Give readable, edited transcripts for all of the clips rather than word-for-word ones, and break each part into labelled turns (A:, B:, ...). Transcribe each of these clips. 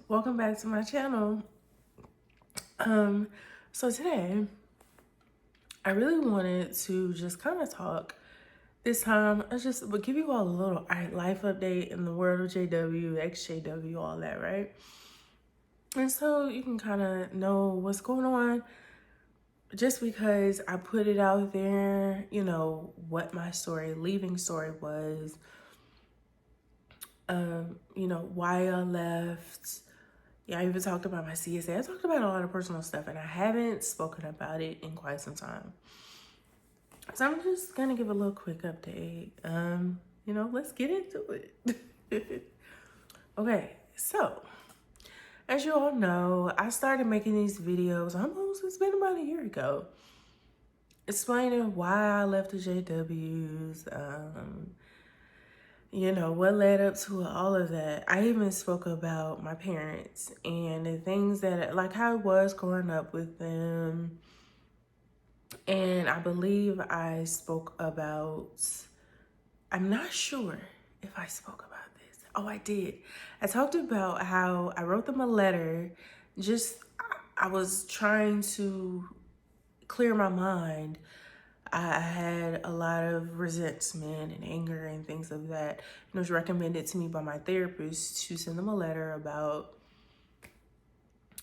A: Welcome back to my channel. Um, so today I really wanted to just kind of talk. This time I just would give you all a little life update in the world of JW, ex-JW, all that, right? And so you can kind of know what's going on just because I put it out there, what my leaving story was, why I left. Yeah, I even talked about my CSA. I talked about a lot of personal stuff, and I haven't spoken about it in quite some time. So I'm just gonna give a little quick update. Let's get into it. Okay, so as you all know, I started making these videos it's been about a year ago, explaining why I left the JWs, what led up to all of that. I even spoke about my parents and the things that, like how I was growing up with them. And I believe I spoke about, I'm not sure if I spoke about this. Oh, I did. I talked about how I wrote them a letter. I was trying to clear my mind. I had a lot of resentment and anger and things of that. And it was recommended to me by my therapist to send them a letter about,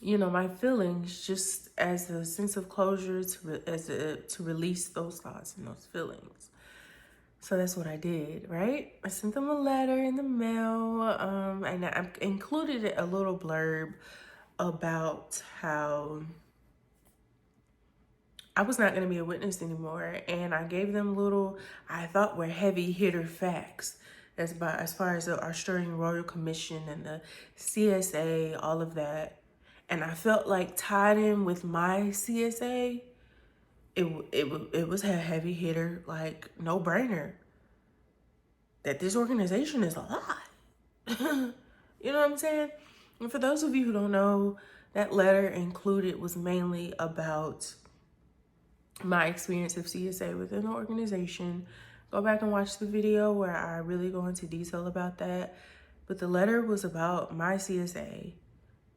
A: my feelings, just as a sense of closure, to release those thoughts and those feelings. So that's what I did, right? I sent them a letter in the mail, and I included a little blurb about how I was not going to be a witness anymore, and I gave them I thought were heavy hitter facts as far as the Australian Royal Commission and the CSA, all of that. And I felt like tied in with my CSA, it was a heavy hitter, like no brainer, that this organization is a lie. You know what I'm saying? And for those of you who don't know, that letter included was mainly about my experience of CSA within the organization. Go back and watch the video where I really go into detail about that. But the letter was about my CSA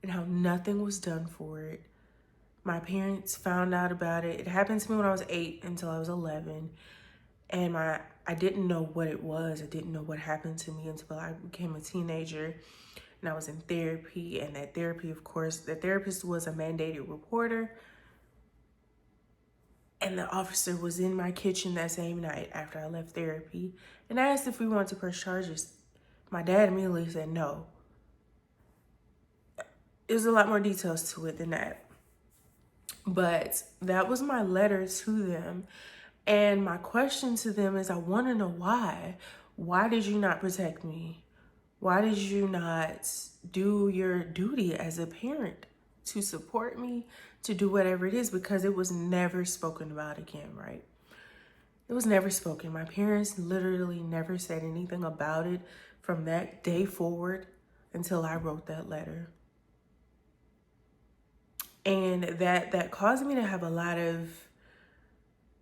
A: and how nothing was done for it. My parents found out about it. It happened to me when I was 8 until I was 11. And I didn't know what it was. I didn't know what happened to me until I became a teenager. And I was in therapy. And that therapy, of course, the therapist was a mandated reporter. And the officer was in my kitchen that same night after I left therapy and asked if we wanted to press charges. My dad immediately said no. There's a lot more details to it than that. But that was my letter to them. And my question to them is, I want to know why. Why did you not protect me? Why did you not do your duty as a parent to support me, to do whatever it is? Because it was never spoken about again, right? It was never spoken. My parents literally never said anything about it from that day forward until I wrote that letter. And that caused me to have a lot of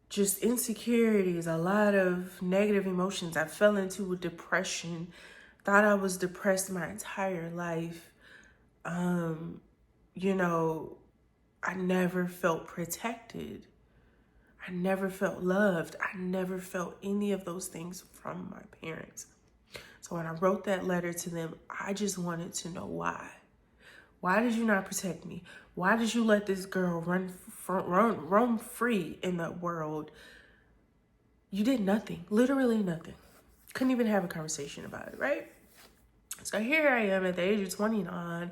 A: just insecurities, a lot of negative emotions. I fell into a depression, thought I was depressed my entire life. I never felt protected. I never felt loved. I never felt any of those things from my parents. So when I wrote that letter to them, I just wanted to know why. Why did you not protect me? Why did you let this girl roam free in the world? You did nothing, literally nothing. Couldn't even have a conversation about it, right? So here I am at the age of 29,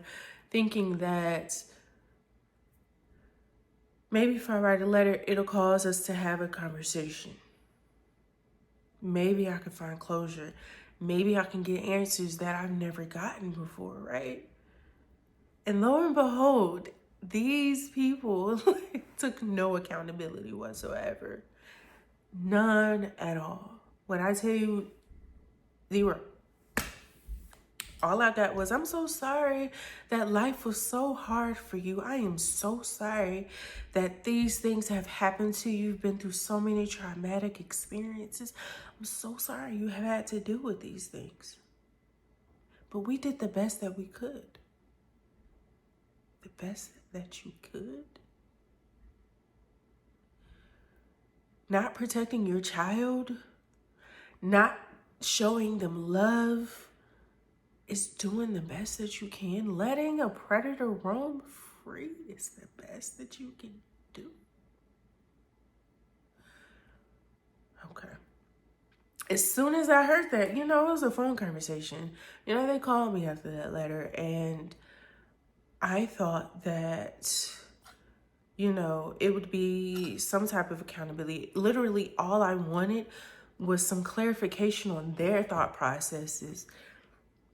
A: thinking that maybe if I write a letter, it'll cause us to have a conversation. Maybe I can find closure. Maybe I can get answers that I've never gotten before, right? And lo and behold, these people took no accountability whatsoever. None at all. When I tell you, zero. All I got was, I'm so sorry that life was so hard for you. I am so sorry that these things have happened to you. You've been through so many traumatic experiences. I'm so sorry you have had to deal with these things. But we did the best that we could. the best that you could? Not protecting your child, not showing them love, is doing the best that you can. Letting a predator roam free is the best that you can do. Okay. As soon as I heard that, it was a phone conversation. They called me after that letter, and I thought that, it would be some type of accountability. Literally, all I wanted was some clarification on their thought processes,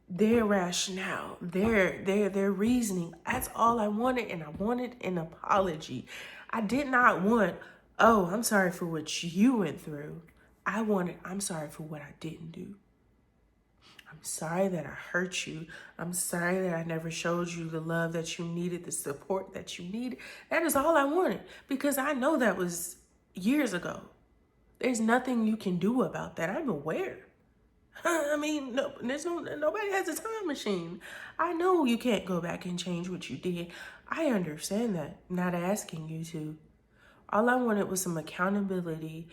A: their rationale, their reasoning. That's all I wanted, and I wanted an apology. I did not want, oh, I'm sorry for what you went through. I wanted, I'm sorry for what I didn't do. I'm sorry that I hurt you. I'm sorry that I never showed you the love that you needed, the support that you needed. That is all I wanted, because I know that was years ago. There's nothing you can do about that. I'm aware. I mean, no, nobody has a time machine. I know you can't go back and change what you did. I understand that. Not asking you to. All I wanted was some accountability,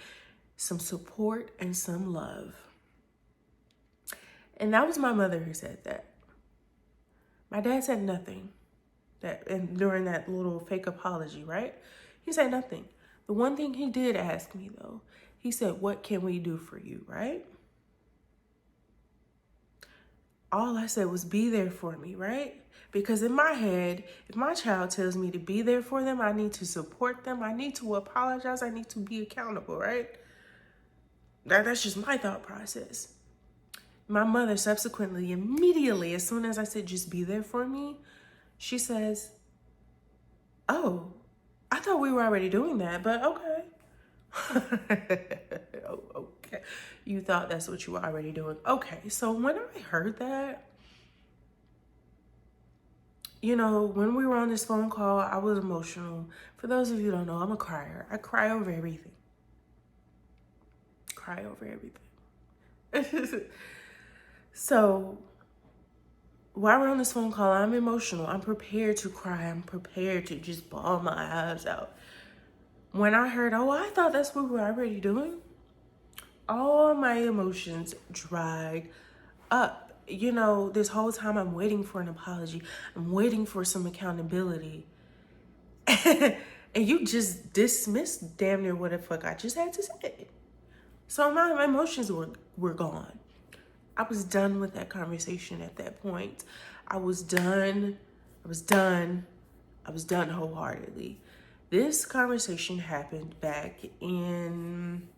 A: some support, and some love. And that was my mother who said that. My dad said nothing during that little fake apology, right? He said nothing. The one thing he did ask me, though, he said, what can we do for you, right? All I said was be there for me, right? Because in my head, if my child tells me to be there for them, I need to support them. I need to apologize. I need to be accountable, right? That's just my thought process. My mother subsequently, immediately, as soon as I said, just be there for me, she says, oh, I thought we were already doing that, but okay. Oh, okay. You thought that's what you were already doing. Okay, so when I heard that, when we were on this phone call, I was emotional. For those of you who don't know, I'm a crier. I cry over everything. Cry over everything. So while we're on this phone call, I'm emotional. I'm prepared to cry. I'm prepared to just bawl my eyes out. When I heard, oh, I thought that's what we were already doing, all my emotions dried up. This whole time I'm waiting for an apology. I'm waiting for some accountability. And you just dismissed damn near what the fuck I just had to say. So my emotions were gone. I was done with that conversation at that point. I was done wholeheartedly. This conversation happened back in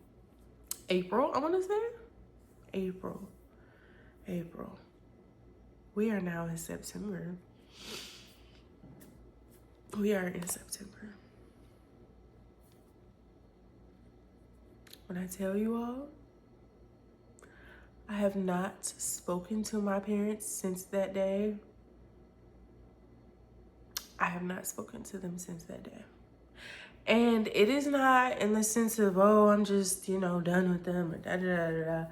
A: April, I want to say. April. We are now in September. We are in September. When I tell you all, I have not spoken to my parents since that day. I have not spoken to them since that day. And it is not in the sense of, oh, I'm just, done with them or da-da-da-da-da.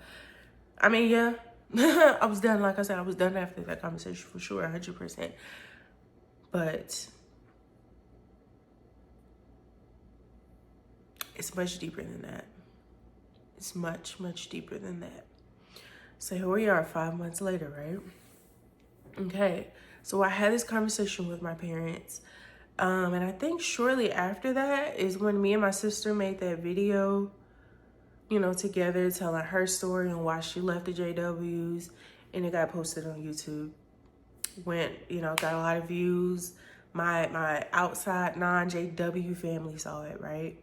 A: I mean, yeah, I was done. Like I said, I was done after that conversation for sure, 100%. But it's much deeper than that. It's much, much deeper than that. So here we are 5 months later, right? Okay, so I had this conversation with my parents. And I think shortly after that is when me and my sister made that video, together telling her story and why she left the JWs, and it got posted on YouTube. Got a lot of views. My outside non-JW family saw it, right?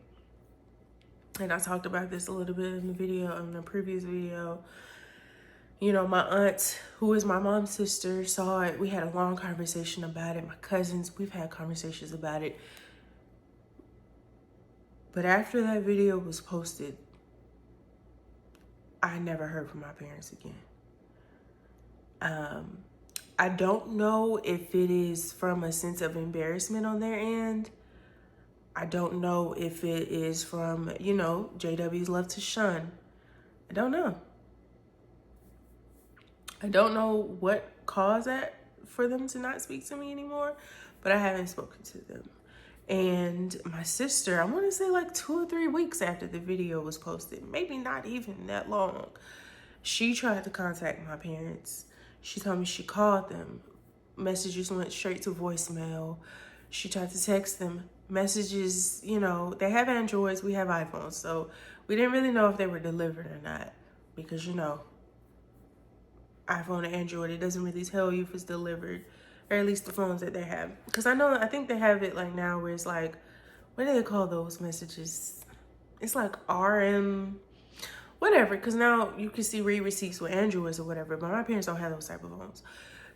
A: And I talked about this a little bit in the previous video. My aunt, who is my mom's sister, saw it. We had a long conversation about it. My cousins, we've had conversations about it. But after that video was posted, I never heard from my parents again. I don't know if it is from a sense of embarrassment on their end. I don't know if it is from, JWs love to shun. I don't know. I don't know what caused that for them to not speak to me anymore, but I haven't spoken to them. And my sister, I want to say like 2 or 3 weeks after the video was posted, maybe not even that long, she tried to contact my parents. She told me she called them. Messages went straight to voicemail. She tried to text them. Messages, you know, they have Androids, we have iPhones. So we didn't really know if they were delivered or not. Because, you know, iPhone and Android, it doesn't really tell you if it's delivered. Or at least the phones that they have. Because I think they have it like now where it's like, what do they call those messages? It's like RM, whatever. Because now you can see read receipts with Androids or whatever. But my parents don't have those type of phones.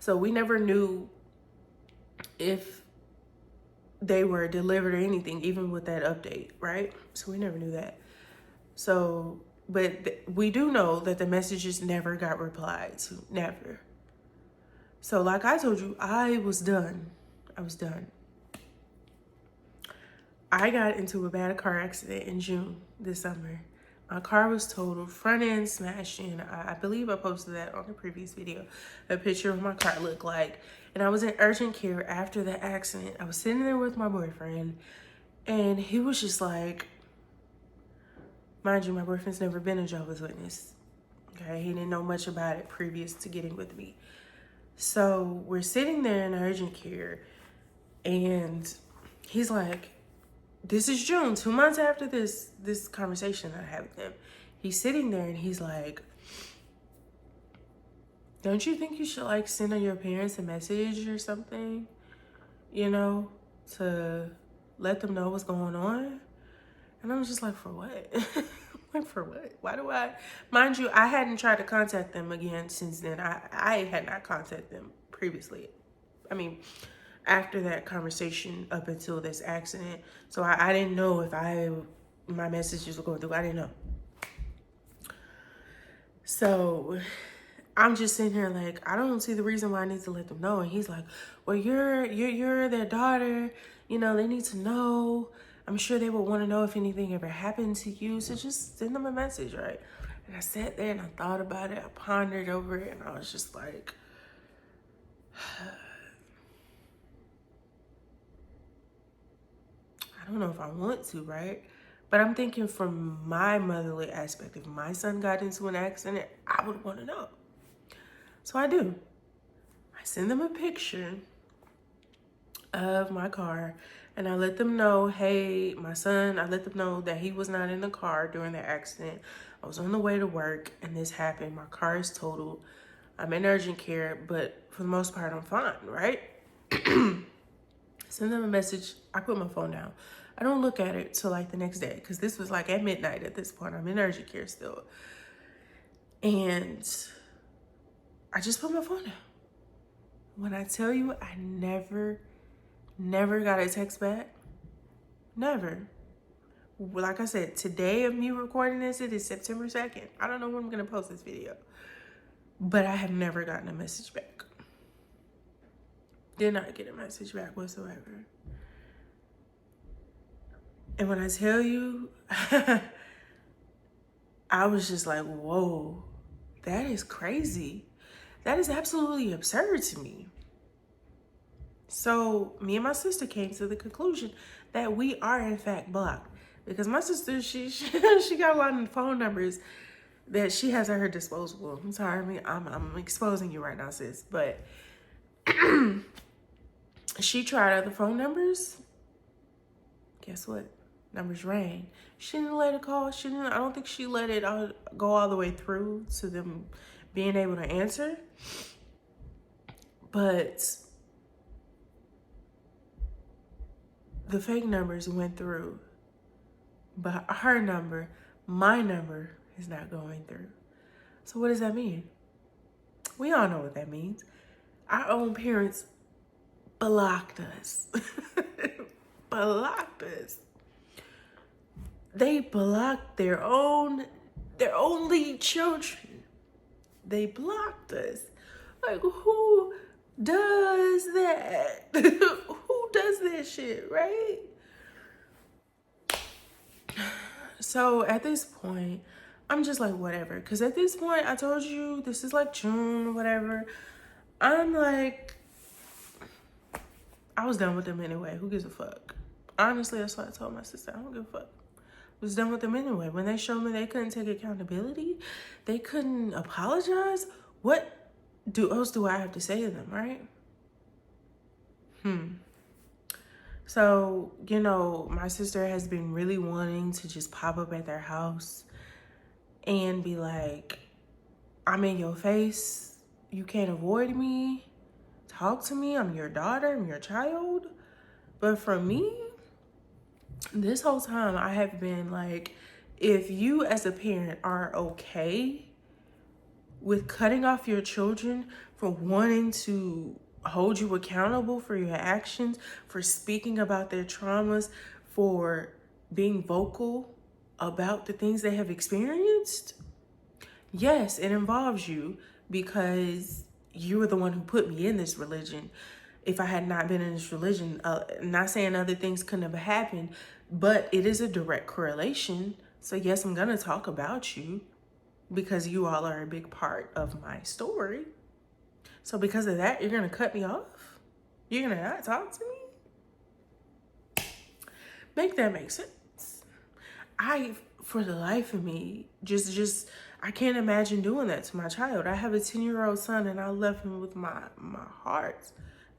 A: So we never knew if they were delivered or anything, even with that update, right? So we never knew that. So, but we do know that the messages never got replied to, never. So like I told you, I was done. I was done. I got into a bad car accident in June this summer. My car was totaled, front end smashed in. I believe I posted that on the previous video, a picture of my car looked like. And I was in urgent care after the accident. I was sitting there with my boyfriend, and he was just like, mind you, my boyfriend's never been a Jehovah's Witness. Okay, he didn't know much about it previous to getting with me. So we're sitting there in urgent care, and he's like, this is June, 2 months after this conversation that I had with him. He's sitting there and he's like, don't you think you should like send your parents a message or something, you know, to let them know what's going on? And I was just like, for what? Like, for what? Why do I? Mind you, I hadn't tried to contact them again since then. I had not contacted them previously. I mean, after that conversation up until this accident. So I didn't know if my messages were going through. I didn't know. So I'm just sitting here like, I don't see the reason why I need to let them know. And he's like, well, you're their daughter. You know, they need to know. I'm sure they would want to know if anything ever happened to you. So just send them a message, right? And I sat there and I thought about it. I pondered over it, and I was just like, I don't know if I want to, right? But I'm thinking from my motherly aspect, if my son got into an accident, I would want to know. So I do. I send them a picture of my car, and I let them know, hey, my son, I let them know that he was not in the car during the accident. I was on the way to work and this happened. My car is totaled. I'm in urgent care, but for the most part, I'm fine, right? Send them a message. I put my phone down. I don't look at it till like the next day, because this was like at midnight at this point. I'm in urgent care still. And I just put my phone down. When I tell you, I never got a text back. Never. Like I said, today of me recording this, it is September 2nd. I don't know when I'm going to post this video. But I have never gotten a message back. Did not get a message back whatsoever. And when I tell you, I was just like, whoa, that is crazy. That is absolutely absurd to me. So me and my sister came to the conclusion that we are in fact blocked, because my sister, she got a lot of phone numbers that she has at her disposal. I'm sorry, I'm exposing you right now, sis, but she tried other phone numbers. Guess what? Numbers rang. She didn't let it call. I don't think she let it go all the way through to them being able to answer. But the fake numbers went through. But her number, my number, is not going through. So what does that mean? We all know what that means. Our own parents blocked us. Blocked us. They blocked their only children. They blocked us. Like, who does that? Who does that shit, right? So at this point, I'm just like, whatever. Because at this point, I told you, this is like June or whatever. I'm like, I was done with them anyway. Who gives a fuck? Honestly, that's what I told my sister. I don't give a fuck. I was done with them anyway. When they showed me they couldn't take accountability, they couldn't apologize, what else do I have to say to them, right? So, you know, my sister has been really wanting to just pop up at their house and be like, I'm in your face. You can't avoid me. Talk to me. I'm your daughter. I'm your child. But for me, this whole time I have been like, if you as a parent are okay with cutting off your children for wanting to hold you accountable for your actions, for speaking about their traumas, for being vocal about the things they have experienced, yes, it involves you because you were the one who put me in this religion. If I had not been in this religion, not saying other things couldn't have happened, but it is a direct correlation. So yes, I'm gonna talk about you because you all are a big part of my story. So because of that, you're gonna cut me off? You're gonna not talk to me? Make that make sense. For the life of me, I can't imagine doing that to my child. I have a 10-year-old son and I love him with my heart.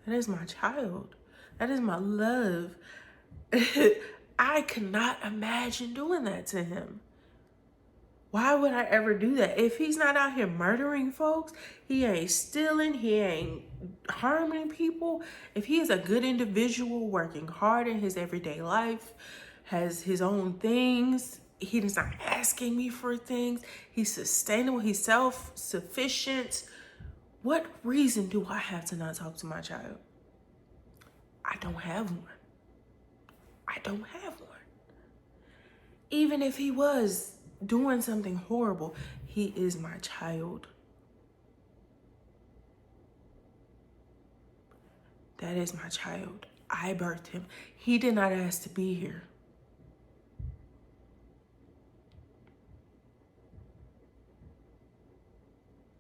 A: That is my child. That is my love. I cannot imagine doing that to him. Why would I ever do that? If he's not out here murdering folks, he ain't stealing, he ain't harming people. If he is a good individual working hard in his everyday life, has his own things, he is not asking me for things, he's sustainable, he's self-sufficient, what reason do I have to not talk to my child? I don't have one. I don't have one. Even if he was doing something horrible, he is my child. That is my child. I birthed him. He did not ask to be here.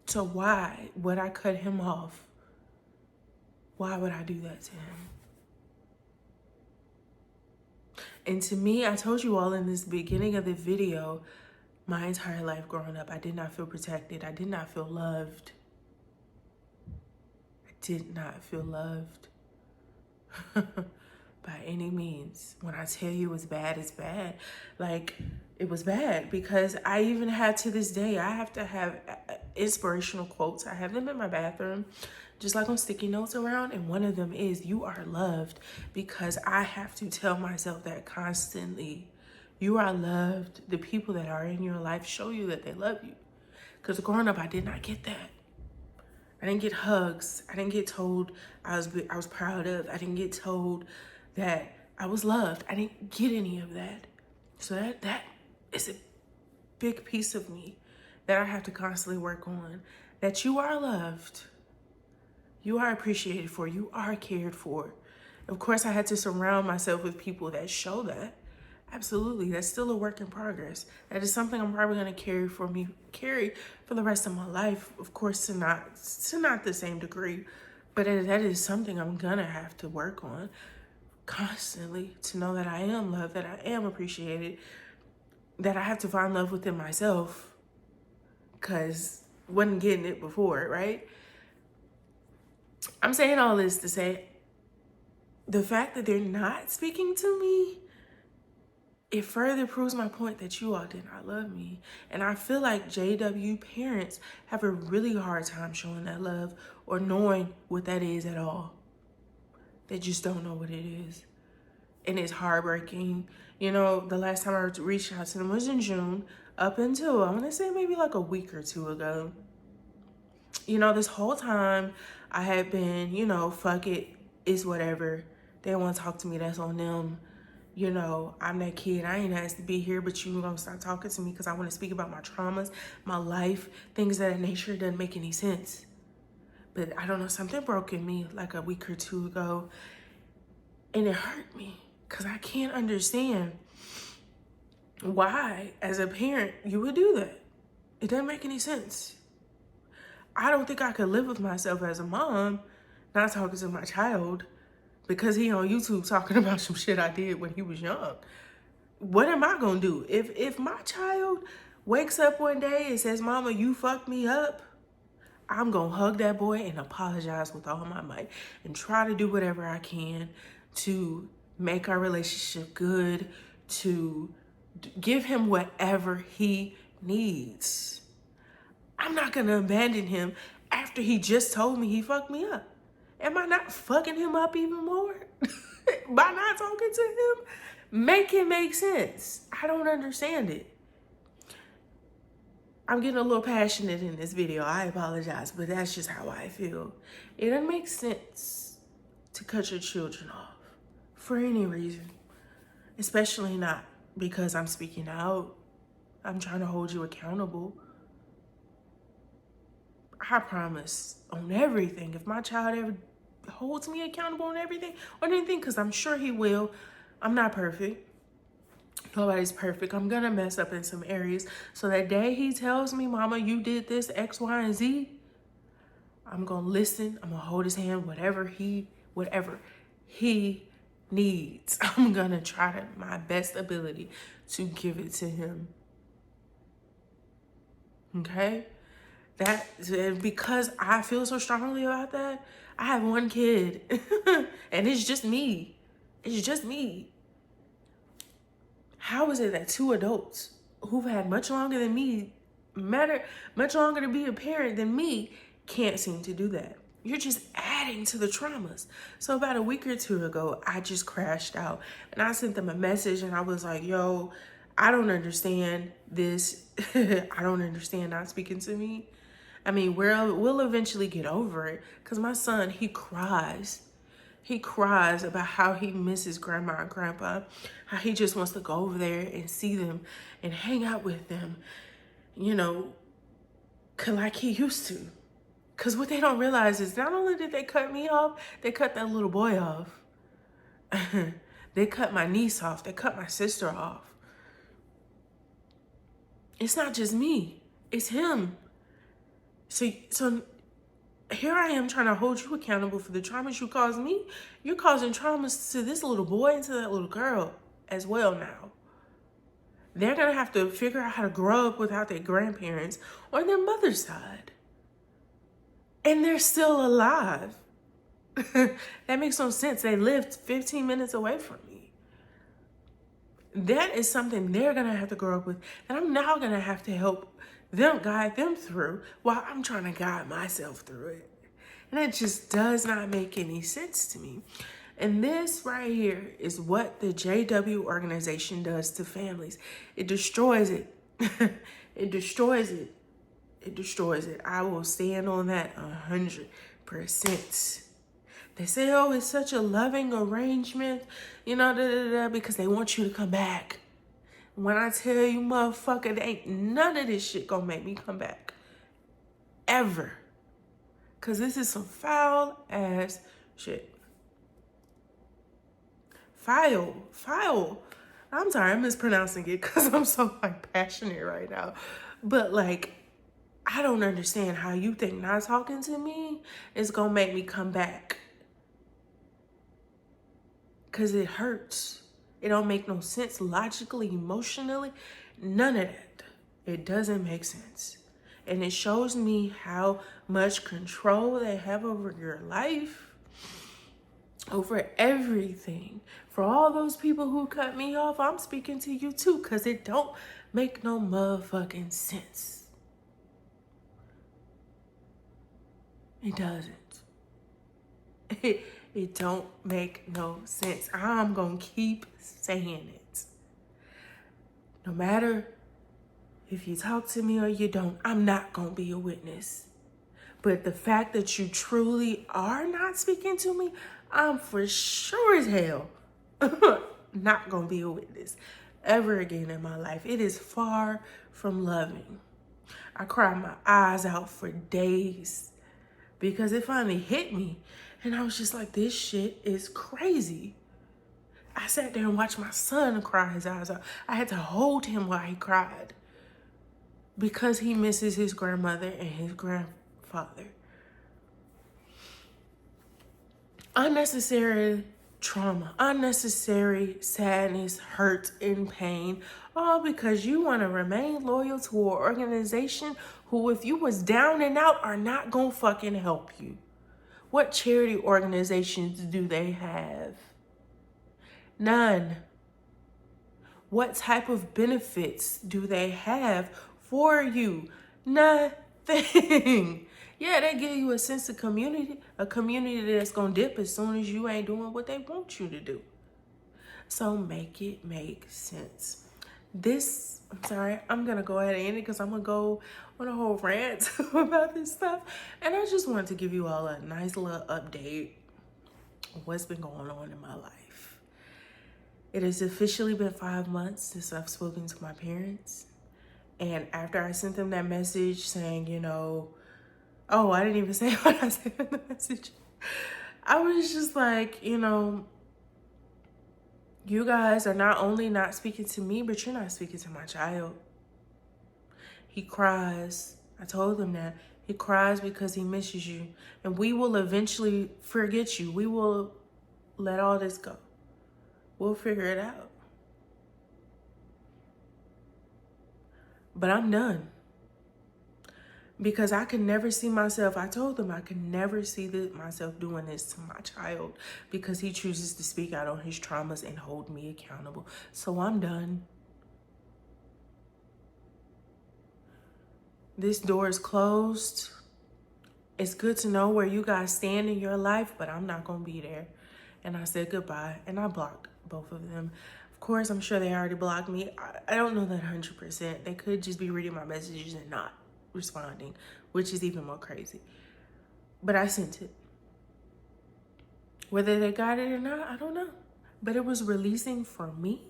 A: So why would I cut him off? Why would I do that to him? And to me, I told you all in this beginning of the video, my entire life growing up, I did not feel protected. I did not feel loved. I did not feel loved by any means. When I tell you it's bad, it's bad. Like, it was bad because I even had to this day, I have to have inspirational quotes. I have them in my bathroom, just like on sticky notes around. And one of them is, you are loved, because I have to tell myself that constantly. You are loved. The people that are in your life show you that they love you. Because growing up, I did not get that. I didn't get hugs. I didn't get told I was proud of. I didn't get told that I was loved. I didn't get any of that. So that is a big piece of me that I have to constantly work on. That you are loved. You are appreciated for. You are cared for. Of course, I had to surround myself with people that show that. Absolutely, that's still a work in progress. That is something I'm probably gonna carry for the rest of my life. Of course, to not the same degree, but that is something I'm gonna have to work on constantly, to know that I am loved, that I am appreciated, that I have to find love within myself, because wasn't getting it before, right? I'm saying all this to say, the fact that they're not speaking to me, it further proves my point that you all did not love me. And I feel like JW parents have a really hard time showing that love or knowing what that is at all. They just don't know what it is. And it's heartbreaking. You know, the last time I reached out to them was in June, up until, I want to say maybe like a week or two ago. You know, this whole time I had been, you know, fuck it, it's whatever. They don't want to talk to me, that's on them. You know, I'm that kid, I ain't asked to be here, but you gonna start talking to me because I want to speak about my traumas, my life, things of that nature. Doesn't make any sense. But I don't know, something broke in me like a week or two ago, and it hurt me because I can't understand why, as a parent, you would do that. It doesn't make any sense. I don't think I could live with myself as a mom, not talking to my child, because he on YouTube talking about some shit I did when he was young. What am I gonna do? If my child wakes up one day and says, Mama, you fucked me up, I'm gonna hug that boy and apologize with all my might and try to do whatever I can to make our relationship good, to give him whatever he needs. I'm not gonna abandon him after he just told me he fucked me up. Am I not fucking him up even more by not talking to him? Make it make sense. I don't understand it. I'm getting a little passionate in this video. I apologize, but that's just how I feel. It doesn't make sense to cut your children off for any reason, especially not because I'm speaking out. I'm trying to hold you accountable. I promise on everything, if my child ever holds me accountable on everything, on anything, because I'm sure he will. I'm not perfect. Nobody's perfect. I'm gonna mess up in some areas. So that day he tells me, Mama, you did this, X, Y, and Z, I'm gonna listen. I'm gonna hold his hand, whatever he needs. I'm gonna try to my best ability to give it to him. Okay? Because I feel so strongly about that, I have one kid and it's just me. It's just me. How is it that two adults who've had much longer than me, much longer to be a parent than me, can't seem to do that? You're just adding to the traumas. So about a week or two ago, I just crashed out and I sent them a message and I was like, yo, I don't understand this. I don't understand not speaking to me. I mean, we'll eventually get over it, because my son, he cries. He cries about how he misses grandma and grandpa, how he just wants to go over there and see them and hang out with them, you know, like he used to. Because what they don't realize is not only did they cut me off, they cut that little boy off. They cut my niece off. They cut my sister off. It's not just me. It's him. So here I am trying to hold you accountable for the traumas you caused me. You're causing traumas to this little boy and to that little girl as well now. They're going to have to figure out how to grow up without their grandparents on their mother's side. And they're still alive. That makes no sense. They lived 15 minutes away from me. That is something they're going to have to grow up with. And I'm now going to have to help them, guide them through, while I'm trying to guide myself through it. And it just does not make any sense to me. And this right here is what the JW organization does to families. It destroys it. It destroys it. It destroys it. I will stand on that 100%. They say, oh, it's such a loving arrangement, you know, because they want you to come back. When I tell you, motherfucker, there ain't none of this shit gonna make me come back. Ever. Because this is some foul ass shit. Foul. I'm sorry, I'm mispronouncing it because I'm so passionate right now. But I don't understand how you think not talking to me is gonna make me come back. Because it hurts. It don't make no sense logically, emotionally, none of that. It doesn't make sense. And it shows me how much control they have over your life, over everything. For all those people who cut me off, I'm speaking to you too, because it don't make no motherfucking sense. It doesn't. It don't make no sense. I'm going to keep saying it. No matter if you talk to me or you don't, I'm not going to be a witness. But the fact that you truly are not speaking to me, I'm for sure as hell not going to be a witness ever again in my life. It is far from loving. I cried my eyes out for days because it finally hit me. And I was just like, this shit is crazy. I sat there and watched my son cry his eyes out. I had to hold him while he cried because he misses his grandmother and his grandfather. Unnecessary trauma, unnecessary sadness, hurt, and pain, all because you want to remain loyal to an organization who, if you was down and out, are not gonna fucking help you. What charity organizations do they have? None. What type of benefits do they have for you? Nothing. Yeah, they give you a sense of community, a community that's gonna dip as soon as you ain't doing what they want you to do. So make it make sense. I'm sorry, I'm gonna go ahead and end it because I'm gonna go on a whole rant about this stuff. And I just wanted to give you all a nice little update on what's been going on in my life. It has officially been 5 months since I've spoken to my parents. And after I sent them that message saying, oh, I didn't even say what I said in the message. I was just like, you guys are not only not speaking to me, but you're not speaking to my child. He cries. I told him that. He cries because he misses you. And we will eventually forget you. We will let all this go. We'll figure it out. But I'm done. Because I could never see myself, I told him I could never see myself doing this to my child because he chooses to speak out on his traumas and hold me accountable. So I'm done. This door is closed. It's good to know where you guys stand in your life, but I'm not going to be there. And I said goodbye, and I blocked both of them. Of course, I'm sure they already blocked me. I don't know that 100%. They could just be reading my messages and not responding, which is even more crazy. But I sent it. Whether they got it or not, I don't know. But it was releasing for me.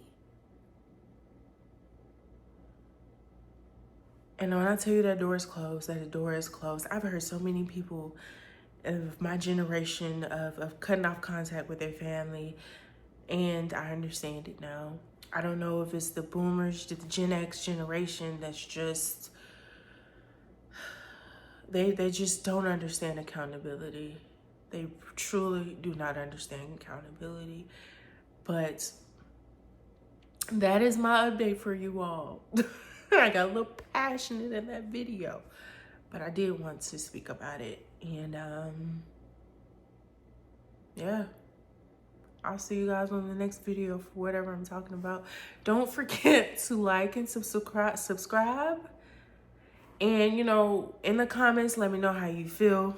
A: And when I tell you that door is closed, that the door is closed, I've heard so many people of my generation of cutting off contact with their family, and I understand it now. I don't know if it's the boomers, the Gen X generation that's just, they just don't understand accountability. They truly do not understand accountability. But that is my update for you all. I got a little passionate in that video, but I did want to speak about it. And yeah, I'll see you guys on the next video for whatever I'm talking about. Don't forget to like and subscribe. And, in the comments, let me know how you feel.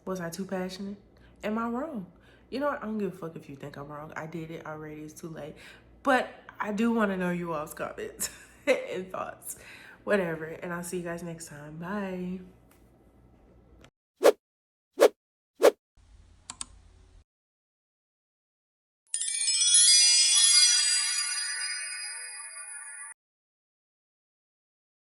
A: Was I too passionate? Am I wrong? You know what? I don't give a fuck if you think I'm wrong. I did it already. It's too late. But I do want to know you all's comments and thoughts. Whatever. And I'll see you guys next time. Bye.